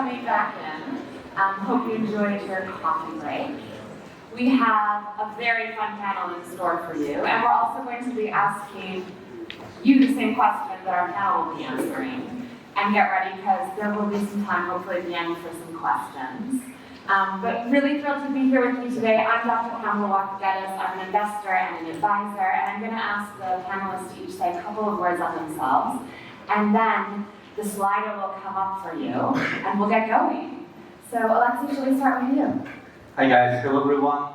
coming back in. Hope you enjoyed your coffee break. We have a very fun panel in store for you, and we're also going to be asking you the same questions that our panel will be answering. And get ready, because there will be some time, hopefully at the end, for some questions. But really thrilled to be here with you today. I'm Dr. Pamela Walker-Geddes. I'm an investor and an advisor, and I'm going to ask the panelists to each say a couple of words on themselves, and then the slider will come up for you, and we'll get going. So, Alexey, shall we start with you? Hi guys, hello everyone.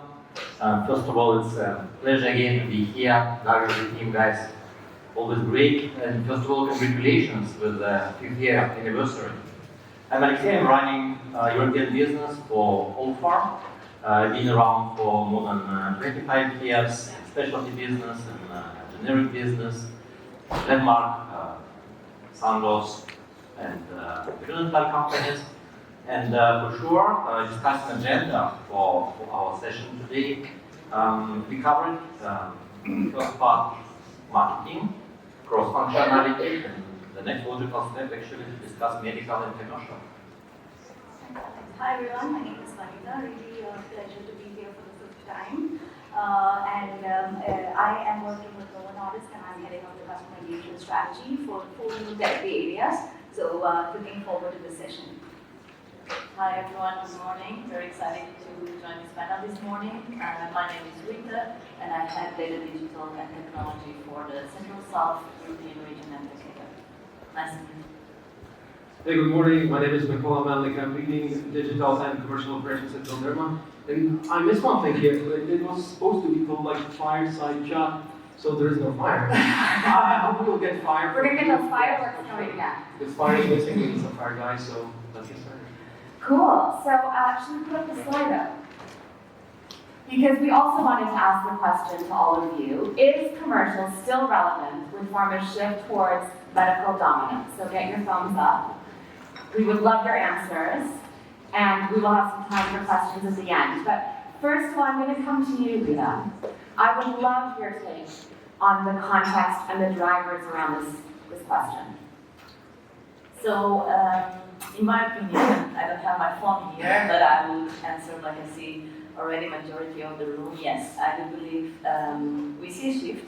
First of all, it's a pleasure again to be here. Now with the team, guys. Always great. And first of all, congratulations with the 5th year anniversary. I'm Alexey. I'm running European business for Olpha. I've been around for more than 25 years in specialty business and generic business, Denmark, Sandoz, and Unital companies. And for sure, discussing agenda for our session today. We covered first part, marketing, cross-functionality, and the next logical step actually to discuss medical and commercial. Hi everyone, my name is Vanitha. Really a pleasure to be here for the 5th time. I am working with Nordisk, and I'm heading up the customer engagement strategy for 4 new therapy areas. So looking forward to the session. Hi everyone, good morning. Very excited to join this panel this morning. My name is Rita, and I head data digital and technology for the Central South European region and Takeda. Nice to meet you. Hey, good morning. My name is Mykola. I'm leading digital and commercial operations at Galderma. And I missed one thing here. It was supposed to be called like fireside chat, so there is no fire. I hope we'll get fire. We're going to get those fireworks going again. Because fire is missing, we need some fire, guys, so let's get started. Cool. So should we put up the slide up? Because we also wanted to ask the question to all of you, is commercial still relevant with pharma's shift towards medical dominance? So get your thumbs up. We would love your answers, and we will have some time for questions at the end. But first of all, I'm going to come to you, Rita. I would love your take on the context and the drivers around this question. So, in my opinion, I don't have my phone here, but I will answer like I see already majority of the room. Yes, I do believe we see a shift,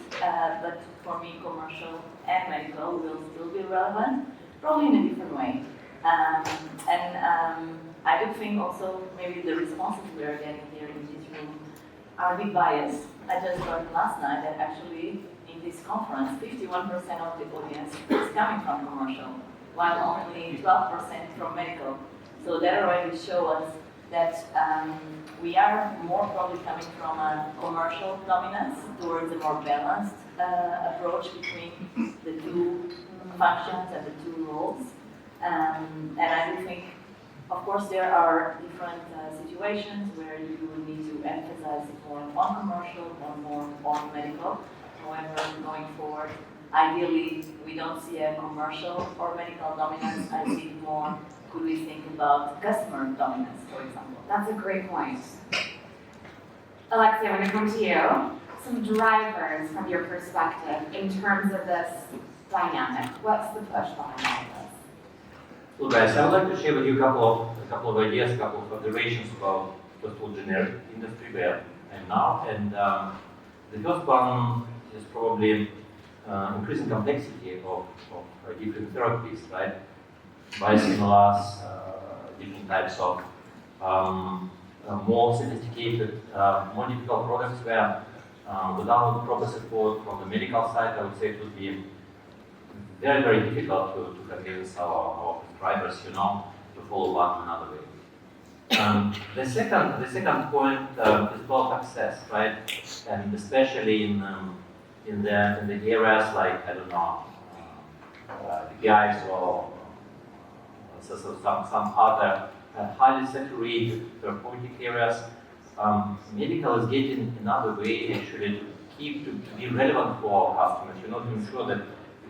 but for me, commercial and medical will still be relevant, probably in a different way. I do think also maybe the responses we are getting here in this room are a bit biased. I just learned last night that actually in this conference, 51% of the audience is coming from commercial, while only 12% from medical. So that already shows us that we are more probably coming from a commercial dominance towards a more balanced approach between the two functions and the two roles. And I do think, of course, there are different situations where you will need to emphasize more on commercial or more on medical. However, going forward, ideally, we don't see a commercial or medical dominance. I see it more, could we think about customer dominance, for example? That's a great point. Alexey, I'm going to come to you. Some drivers from your perspective in terms of this dynamic. What's the push behind all of this? So guys, I would like to share with you a couple of ideas, a couple of observations about first of all generic industry where I'm now. And the first one is probably increasing complexity of different therapies, right? Biosimilars, different types of more sophisticated, more difficult products where without proper support from the medical side, I would say it would be very, very difficult to convince our prescribers, to follow one another way. The second point is about access, right? And especially in the areas like, I don't know, the guys or some other highly saturated therapeutic areas, medical is getting another way actually to be relevant for our customers, to ensure that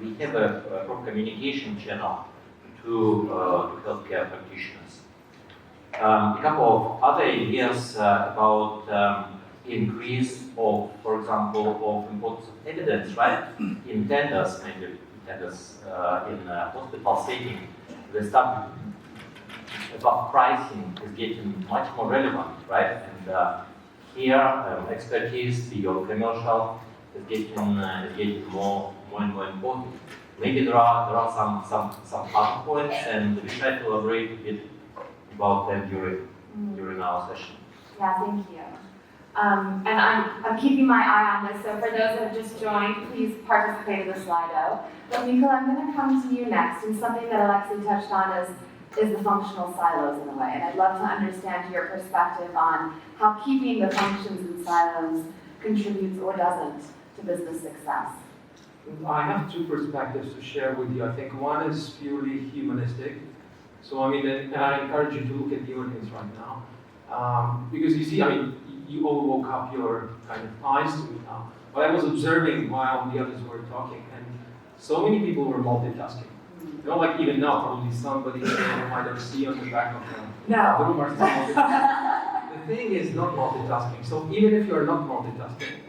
we have a proper communication channel to healthcare practitioners. A couple of other ideas about increase of, for example, of importance of evidence, right? In tenders, maybe tenders in a hospital setting, they start about pricing is getting much more relevant, right? And here, expertise beyond commercial is getting more and more important. Maybe there are some other points, and we try to elaborate a bit about them during our session. Yeah, thank you. And I'm keeping my eye on this, so for those that have just joined, please participate in the Slido. But Mykola, I'm going to come to you next, and something that Alexey touched on is the functional silos in a way. And I'd love to understand your perspective on how keeping the functions in silos contributes or doesn't to business success. I have two perspectives to share with you. I think one is purely humanistic. So I mean, and I encourage you to look at the audience right now. Because you see, I mean, you all woke up your kind of eyes to me now. But I was observing while the others were talking, and so many people were multitasking. You know, like even now, probably somebody I don't see on the back of the room are still multitasking. The thing is not multitasking. So even if you're not multitasking,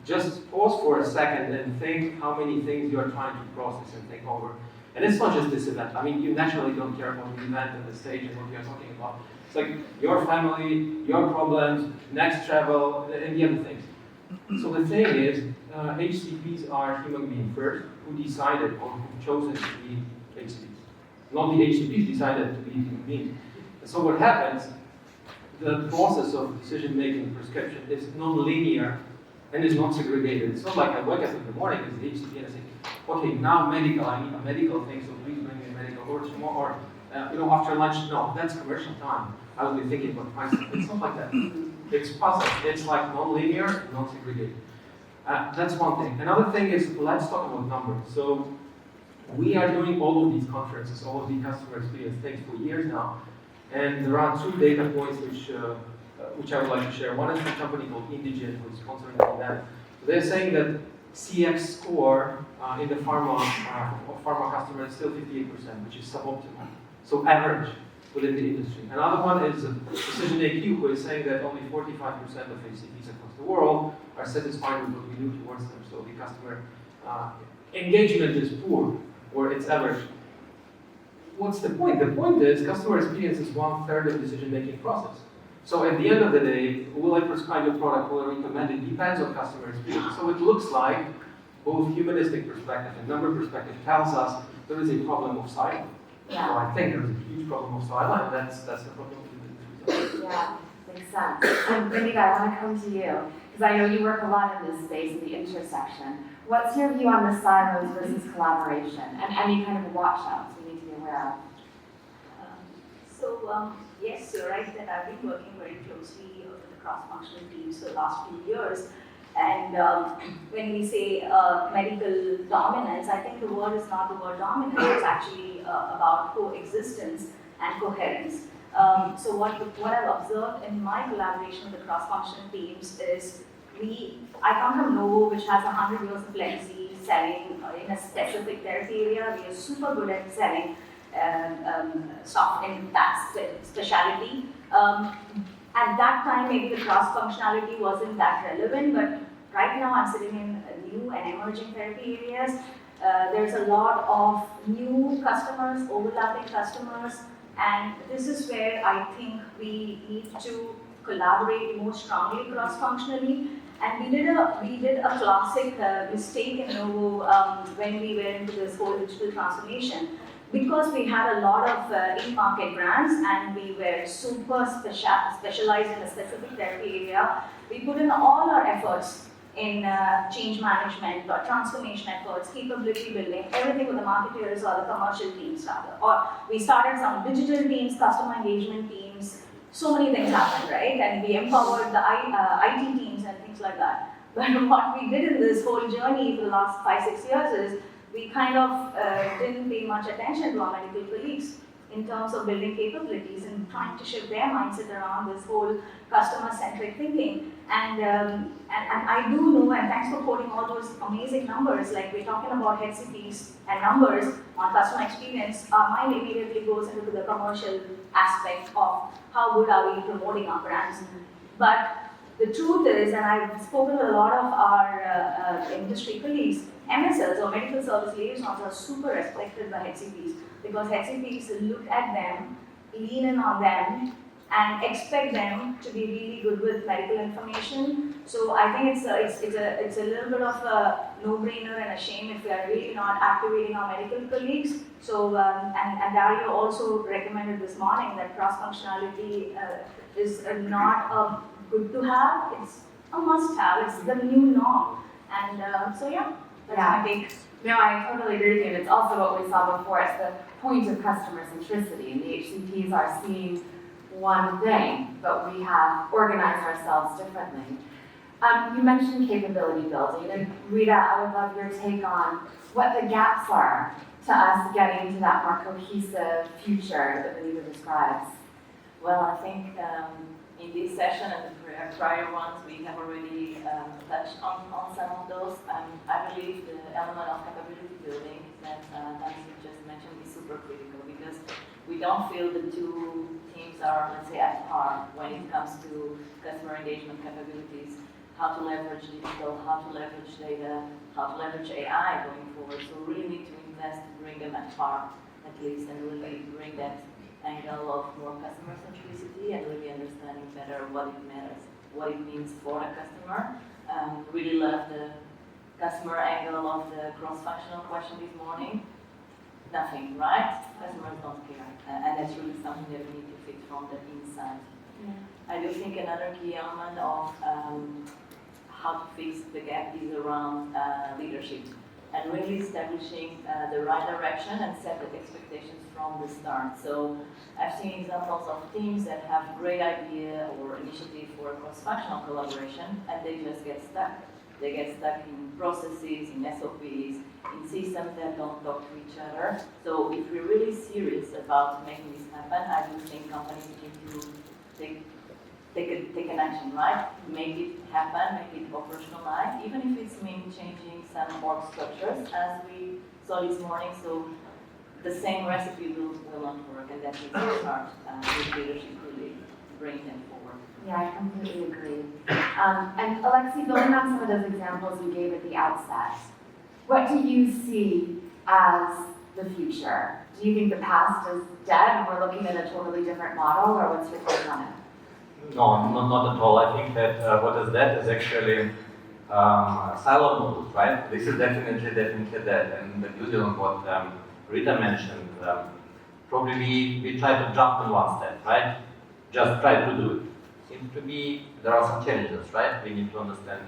just pause for a second and think how many things you are trying to process and think over. And it's not just this event. I mean, you naturally don't care about the event and the stage and what you're talking about. It's like your family, your problems, next travel, and the other things. So the thing is, HCPs are human beings first who decided or who chosen to be HCPs. Not the HCPs decided to be human beings. And so what happens, the process of decision-making prescription is non-linear and is not segregated. It's not like I wake up in the morning as the HCP and I say, okay, now medical, I need a medical thing, so please bring me a medical or tomorrow, or after lunch. No, that's commercial time. I will be thinking about myself. It's not like that. It's puzzle. It's like non-linear, non-segregated. That's one thing. Another thing is, let's talk about numbers. So we are doing all of these conferences, all of the customer experience things for years now, and there are two data points which I would like to share. One is a company called Indigent, who is sponsoring the event. So they're saying that CX score in the pharma customer is still 58%, which is suboptimal. So average within the industry. Another one is Decision AQ, who is saying that only 45% of HCPs across the world are satisfied with what we do towards them. So the customer engagement is poor, or it's average. What's the point? The point is customer experience is 1/3 of the decision-making process. So at the end of the day, will I prescribe a product, will I recommend it? Depends on customer experience. So it looks like both humanistic perspective and number perspective tells us there is a problem of silo. Yeah. So I think there is a huge problem of silo, and that's the problem of humanistic. Yeah, makes sense. And Vanitha, I want to come to you, because I know you work a lot in this space, in the intersection. What's your view on the silos versus collaboration, and any kind of watch-outs we need to be aware of? Yes, you're right that I've been working very closely with the cross-functional teams for the last few years. And when we say medical dominance, I think the word is not the word dominance, it's actually about coexistence and coherence. So what I've observed in my collaboration with the cross-functional teams is I come from Novo, which has 100 years of legacy selling in a specific therapy area. We are super good at selling stuff in that specialty. At that time, maybe the cross-functionality wasn't that relevant, but right now I'm sitting in new and emerging therapy areas. There's a lot of new customers, overlapping customers, and this is where I think we need to collaborate more strongly cross-functionally. And we did a classic mistake in Novo when we were into this whole digital transformation. Because we had a lot of in-market brands and we were super specialized in a specific therapy area, we put in all our efforts in change management or transformation efforts, capability building, everything with the marketeers or the commercial teams rather. Or we started some digital teams, customer engagement teams, so many things happened, right? And we empowered the IT teams and things like that. But what we did in this whole journey for the last 5-6 years is we kind of didn't pay much attention to our medical colleagues in terms of building capabilities and trying to shift their mindset around this whole customer-centric thinking. And I do know, and thanks for quoting all those amazing numbers, like we're talking about HCPs and numbers on customer experience, our mind immediately goes into the commercial aspect of how good are we promoting our brands. But the truth is, and I've spoken to a lot of our industry colleagues, MSLs or medical service liaisons are super respected by HCPs because HCPs look at them lean in on them and expect them to be really good with medical information. So I think it's a little bit of a no-brainer and a shame if we are really not activating our medical colleagues. So and Dario also recommended this morning that cross-functionality is not a good to have, it's a must-have, it's the new norm. And so yeah, that's my take. No, I totally agree with you. And it's also what we saw before. It's the point of customer centricity. And the HCPs are seeing one thing, but we have organized ourselves differently. You mentioned capability building, and Rita, I would love your take on what the gaps are to us getting to that more cohesive future that Vanitha describes. Well, I think in this session and the prior ones, we have already touched on some of those. I believe the element of capability building that Alexey just mentioned is super critical because we don't feel the two teams are, let's say, at par when it comes to customer engagement capabilities, how to leverage digital, how to leverage data, how to leverage AI going forward. So we really need to invest to bring them at par, at least, and really bring that angle of more customer centricity and really understanding better what it matters, what it means for a customer. Really love the customer angle of the cross-functional question this morning. Nothing, right? Customers don't care. And that's really something that we need to fix from the inside. Yeah. I do think another key element of how to fix the gap is around leadership and really establishing the right direction and set the expectations from the start. So I've seen examples of teams that have great idea or initiative for cross-functional collaboration and they just get stuck. They get stuck in processes, in SOPs, in systems that don't talk to each other. So if we're really serious about making this happen, I do think companies need to take an action, right? Make it happen, make it operationalized, even if it's mean changing some org structures, as we saw this morning. So the same recipe will not work, and that needs to start with leadership really bring them forward. Yeah, I completely agree. And Alexey, building on some of those examples you gave at the outset, what do you see as the future? Do you think the past is dead and we're looking at a totally different model, or what's your take on it? No, not at all. I think that what is that is actually silo models, right? This is definitely that. And building on what Rita mentioned, probably we try to jump in one step, right? Just try to do it. Seems to be there are some challenges, right? We need to understand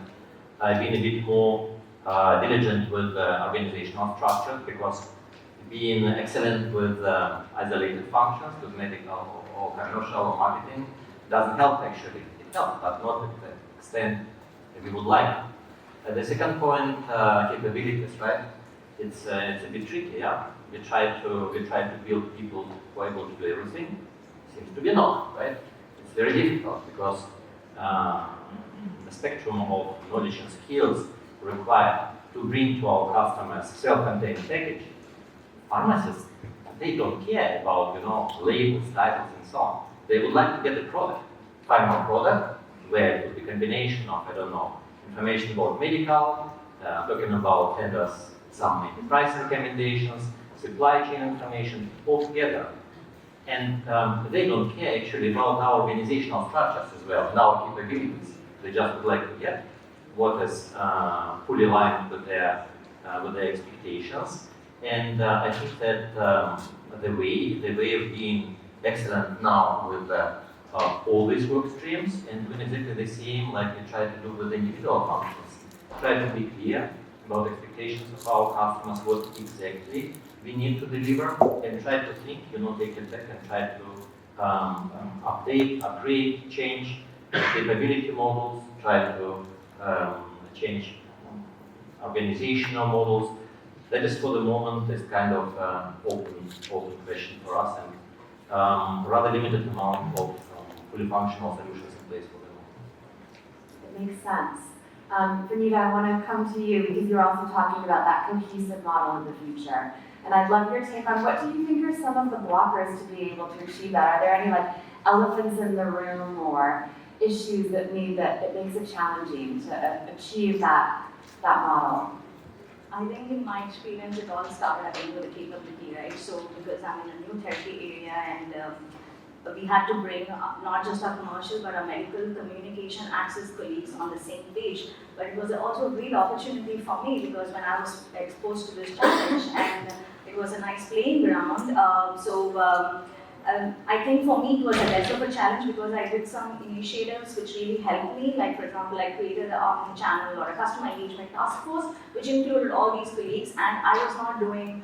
being a bit more diligent with organizational structures, because being excellent with isolated functions, with medical or commercial or marketing, doesn't help actually. It helps, but not to the extent that we would like. The second point, capabilities, right? It's a bit tricky, yeah? We try to build people who are able to do everything. Seems to be not, right? It's very difficult because the spectrum of knowledge and skills required to bring to our customers self-contained package. Pharmacists, they don't care about labels, titles, and so on. They would like to get a product, final product, where it would be a combination of, information about medical, talking about tenders, some maybe price recommendations, supply chain information, all together. And they don't care actually about our organizational structures as well, and our capabilities. They just would like to get what is fully aligned with their expectations. And I think that the way of being excellent now with all these work streams, and doing exactly the same like we try to do with individual functions. Try to be clear about expectations of our customers, what exactly we need to deliver, and try to think, take it back and try to update, upgrade, change capability models, try to change organizational models. That is for the moment is kind of open question for us, and rather limited amount of fully functional solutions in place for the moment. It makes sense. Vanitha, I want to come to you because you're also talking about that cohesive model in the future. And I'd love your take on what do you think are some of the blockers to be able to achieve that? Are there any elephants in the room or issues that it makes it challenging to achieve that model? I think in my experience, it all started with the capability, right? So because I'm in a new therapy area and we had to bring not just our commercial but our medical communication access colleagues on the same page. But it was also a great opportunity for me because when I was exposed to this challenge and it was a nice playing ground. I think for me it was a less of a challenge because I did some initiatives which really helped me. Like for example, I created an omni-channel or a customer engagement task force which included all these colleagues, and I was not doing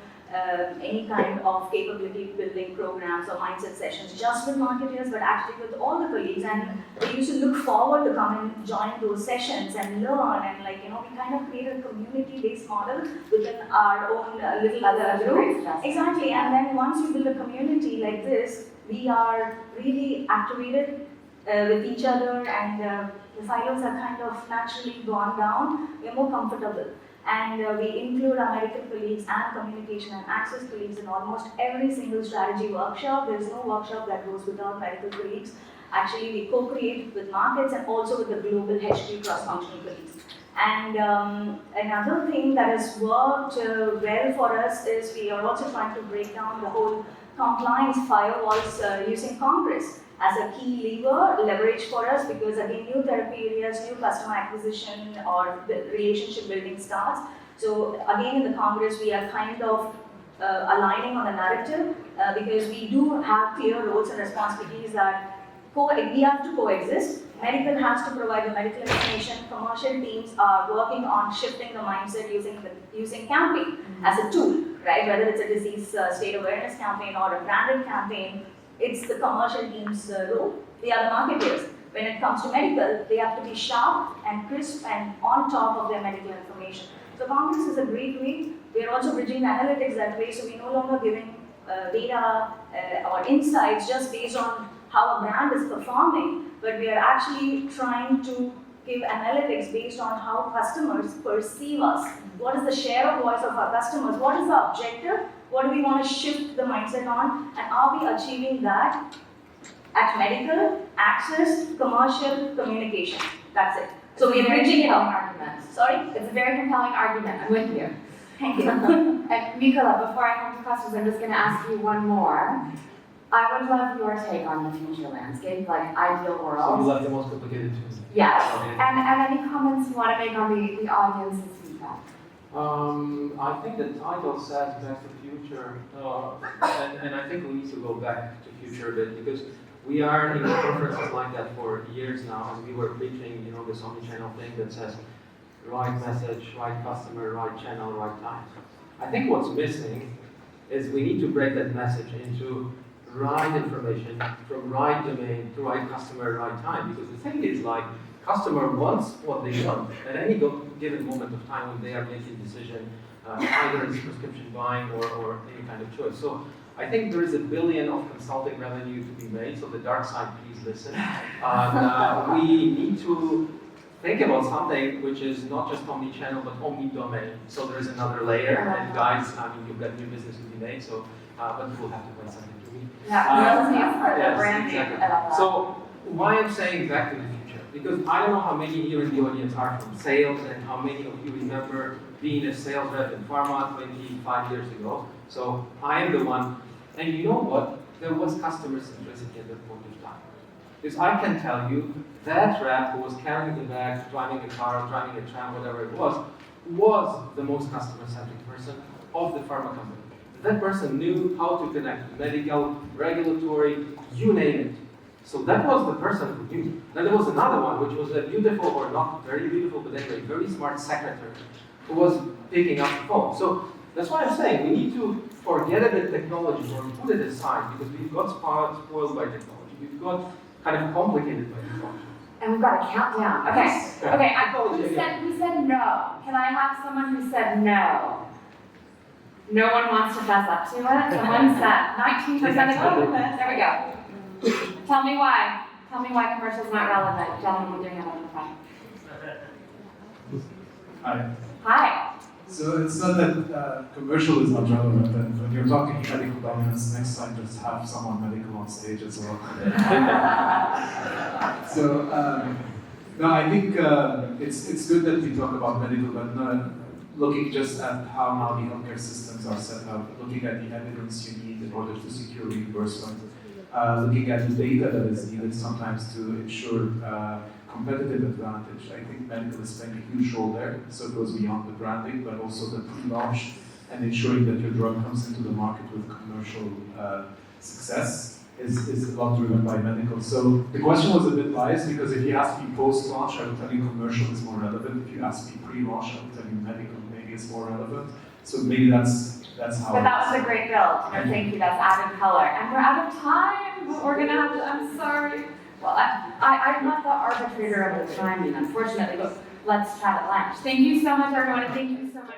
any kind of capability building programs or mindset sessions just with marketers, but actually with all the colleagues. And they used to look forward to come and join those sessions and learn. And we kind of created a community-based model within our own little other group. Exactly. And then once you build a community like this, we are really activated with each other, and the silos are kind of naturally gone down. We are more comfortable. And we include our medical colleagues and communication and access colleagues in almost every single strategy workshop. There's no workshop that goes without medical colleagues. Actually, we co-create with markets and also with the global HQ cross-functional colleagues. And another thing that has worked well for us is we are also trying to break down the whole compliance firewalls using Congress as a key leverage for us, because again, new therapy areas, new customer acquisition or relationship building starts. So again, in the Congress, we are kind of aligning on the narrative because we do have clear roles and responsibilities that we have to coexist. Medical has to provide the medical information. Commercial teams are working on shifting the mindset using campaign as a tool, right? Whether it's a disease state awareness campaign or a branded campaign, it's the commercial team's role. They are the marketers. When it comes to medical, they have to be sharp and crisp and on top of their medical information. So Congress is a great way. We are also bridging the analytics that way, so we're no longer giving data or insights just based on how a brand is performing, but we are actually trying to give analytics based on how customers perceive us. What is the share of voice of our customers? What is the objective? What do we want to shift the mindset on? And are we achieving that at medical, access, commercial, communication? That's it. So we're bridging it up. Argument. Sorry? It's a very compelling argument. I'm with you. Thank you. And Mykola, before I come to questions, I'm just going to ask you one more. I would love your take on the future landscape, like ideal So you world. left the most complicated tools. Yes. Okay. And any comments you want to make on the audience's feedback? I think the title says Back to Future, and I think we need to go back to future a bit because we are in conferences like that for years now, and we were preaching, this omni-channel thing that says right message, right customer, right channel, right time. I think what's missing is we need to break that message into right information from right domain to right customer, right time. Because the thing is, customer wants what they want at any given moment of time when they are making a decision, either it's prescription buying or any kind of choice. So I think there is $1 billion of consulting revenue to be made. So the dark side, please listen. We need to think about something which is not just omni-channel but omni-domain. So there is another layer, and guys, you've got new business to be made. So, but we'll have to find something to read. Yeah, branding. Exactly. So why I'm saying back to the future? Because I don't know how many here in the audience are from sales and how many of you remember being a sales rep in Pharma 25 years ago. So I am the one, and you know what? There was customer centricity at that point of time. Because I can tell you, that rep who was carrying the bag, driving a car, driving a tram, whatever it was the most customer-centric person of the pharma company. That person knew how to connect medical, regulatory, you name it. So that was the person who knew. Then there was another one, which was a beautiful, or not very beautiful, but anyway, very smart secretary who was picking up the phone. So that's why I'm saying we need to forget about technology or put it aside because we've got spoiled by technology. We've got kind of complicated by technology. And we've got a countdown. Okay. Okay. Who said no? Can I have someone who said no? No one wants to fess up to it. Someone said 19% of there we go. Tell me why. Tell me why commercial's not relevant. Gentlemen, with your hand on the front. Hi. Hi. So it's not that commercial is not relevant, and when you're talking medical dominance, next time just have someone medical on stage as well. So, no, I think it's good that we talk about medical, but not looking just at how now the healthcare systems are set up, looking at the evidence you need in order to secure reimbursement. looking at the data that is needed sometimes to ensure competitive advantage. I think medical is playing a huge role there, so it goes beyond the branding, but also the pre-launch and ensuring that your drug comes into the market with commercial success is a lot driven by medical. So the question was a bit biased because if you ask me post-launch, I would tell you commercial is more relevant. If you ask me pre-launch, I would tell you medical maybe is more relevant. So maybe that's how. But that was a great build. Thank you. That's added color. And we're out of time. But we're gonna have to. I'm sorry. Well, I'm not the arbitrator of the timing, unfortunately. But let's chat at lunch. Thank you so much, everyone, and thank you so much.